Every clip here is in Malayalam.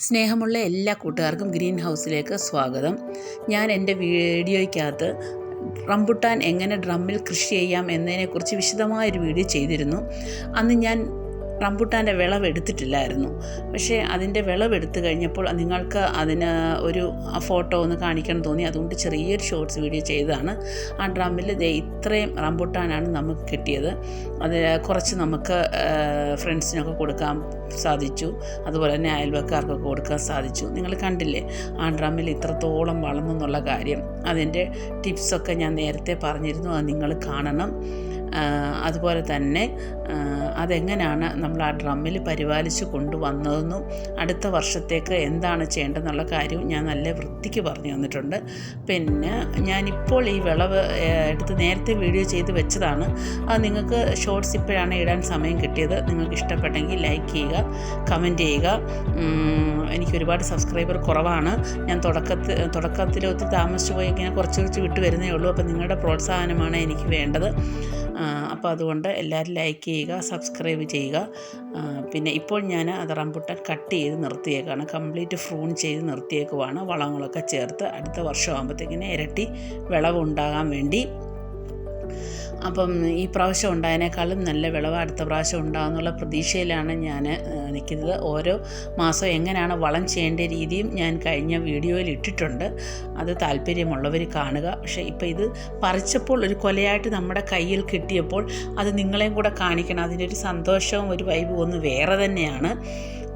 സ്നേഹമുള്ള എല്ലാ കൂട്ടുകാർക്കും ഗ്രീൻ ഹൗസിലേക്ക് സ്വാഗതം. ഞാൻ എൻ്റെ വീഡിയോയ്ക്കകത്ത് റംബുട്ടാൻ എങ്ങനെ ഡ്രമ്മിൽ കൃഷി ചെയ്യാം എന്നതിനെക്കുറിച്ച് വിശദമായൊരു വീഡിയോ ചെയ്തിരുന്നു. അന്ന് ഞാൻ റംബുട്ടാൻ്റെ വിളവെടുത്തിട്ടില്ലായിരുന്നു. പക്ഷേ അതിൻ്റെ വിളവെടുത്ത് കഴിഞ്ഞപ്പോൾ നിങ്ങൾക്ക് അതിന് ഒരു ഫോട്ടോ ഒന്ന് കാണിക്കണം തോന്നി. അതുകൊണ്ട് ചെറിയൊരു ഷോർട്സ് വീഡിയോ ചെയ്തതാണ്. ആ ഡ്രമ്മിൽ ഇത്രയും റംബുട്ടാനാണ് നമുക്ക് കിട്ടിയത്. അത് കുറച്ച് നമുക്ക് ഫ്രണ്ട്സിനൊക്കെ കൊടുക്കാൻ സാധിച്ചു, അതുപോലെ തന്നെ അയൽവക്കാർക്കൊക്കെ കൊടുക്കാൻ സാധിച്ചു. നിങ്ങൾ കണ്ടില്ലേ ആ ഡ്രമ്മിൽ ഇത്രത്തോളം വളർന്നു എന്നുള്ള കാര്യം. അതിൻ്റെ ടിപ്സൊക്കെ ഞാൻ നേരത്തെ പറഞ്ഞിരുന്നു, അത് നിങ്ങൾ കാണണം. അതുപോലെ തന്നെ അതെങ്ങനെയാണ് നമ്മൾ ആ ഡ്രമ്മിൽ പരിപാലിച്ച് കൊണ്ടുവന്നതെന്നും അടുത്ത വർഷത്തേക്ക് എന്താണ് ചെയ്യേണ്ടതെന്നുള്ള കാര്യവും ഞാൻ നല്ല വൃത്തിക്ക് പറഞ്ഞു തന്നിട്ടുണ്ട്. പിന്നെ ഞാനിപ്പോൾ ഈ വിളവ് എടുത്ത് നേരത്തെ വീഡിയോ ചെയ്ത് വെച്ചതാണ്. അത് നിങ്ങൾക്ക് ഷോർട്സ് ഇപ്പോഴാണ് ഇടാൻ സമയം കിട്ടിയത്. നിങ്ങൾക്ക് ഇഷ്ടപ്പെട്ടെങ്കിൽ ലൈക്ക് ചെയ്യുക, കമൻറ്റ് ചെയ്യുക. എനിക്ക് ഒരുപാട് സബ്സ്ക്രൈബർ കുറവാണ്. ഞാൻ തുടക്കത്തിൽ ഒത്തിരി താമസിച്ചു പോയി, ഇങ്ങനെ കുറച്ച് വിട്ട് വരുന്നേ ഉള്ളൂ. അപ്പോൾ നിങ്ങളുടെ പ്രോത്സാഹനമാണ് എനിക്ക് വേണ്ടത്. അപ്പോൾ അതുകൊണ്ട് എല്ലാവരും ലൈക്ക് ചെയ്യുക, സബ്സ്ക്രൈബ് ചെയ്യുക. പിന്നെ ഇപ്പോൾ ഞാൻ അത് റംബുട്ടാൻ കട്ട് ചെയ്ത് നിർത്തിയേക്കാണ്, കംപ്ലീറ്റ് ഫ്രൂൺ ചെയ്ത് നിർത്തിയേക്കുവാണ്. വളങ്ങളൊക്കെ ചേർത്ത് അടുത്ത വർഷം ആകുമ്പോഴത്തേക്കിന് ഇരട്ടി വിളവ് ഉണ്ടാകാൻ വേണ്ടി. അപ്പം ഈ പ്രാവശ്യം ഉണ്ടായതിനേക്കാളും നല്ല വിളവ് അടുത്ത പ്രാവശ്യം ഉണ്ടാകുന്നുള്ള പ്രതീക്ഷയിലാണ് ഞാൻ നിൽക്കുന്നത്. ഓരോ മാസം എങ്ങനെയാണ് വളം ചെയ്യേണ്ട രീതിയും ഞാൻ കഴിഞ്ഞ വീഡിയോയിൽ ഇട്ടിട്ടുണ്ട്. അത് താല്പര്യമുള്ളവർ കാണുക. പക്ഷേ ഇപ്പോൾ ഇത് പറിച്ചപ്പോൾ ഒരു കൊലയായിട്ട് നമ്മുടെ കയ്യിൽ കിട്ടിയപ്പോൾ അത് നിങ്ങളെയും കൂടെ കാണിക്കണം. അതിൻ്റെ ഒരു സന്തോഷവും ഒരു വൈബും ഒന്ന് വേറെ തന്നെയാണ്.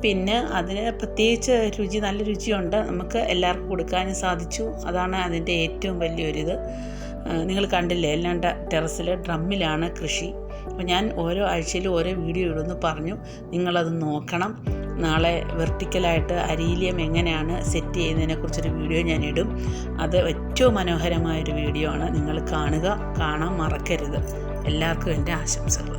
പിന്നെ അതിന് പ്രത്യേകിച്ച് നല്ല രുചിയുണ്ട്. നമുക്ക് എല്ലാവർക്കും കൊടുക്കാനും സാധിച്ചു. അതാണ് അതിൻ്റെ ഏറ്റവും വലിയൊരിത്. നിങ്ങൾ കണ്ടില്ലേ, എല്ലാം ടെറസിൽ ഡ്രമ്മിലാണ് കൃഷി. അപ്പോൾ ഞാൻ ഓരോ ആഴ്ചയിലും ഓരോ വീഡിയോ ഇടുമെന്ന് പറഞ്ഞു. നിങ്ങളത് നോക്കണം. നാളെ വെർട്ടിക്കലായിട്ട് അരീലിയം എങ്ങനെയാണ് സെറ്റ് ചെയ്യുന്നതിനെക്കുറിച്ചൊരു വീഡിയോ ഞാൻ ഇടും. അത് ഏറ്റവും മനോഹരമായൊരു വീഡിയോ ആണ്. നിങ്ങൾ കാണാൻ മറക്കരുത്. എല്ലാവർക്കും എൻ്റെ ആശംസകൾ.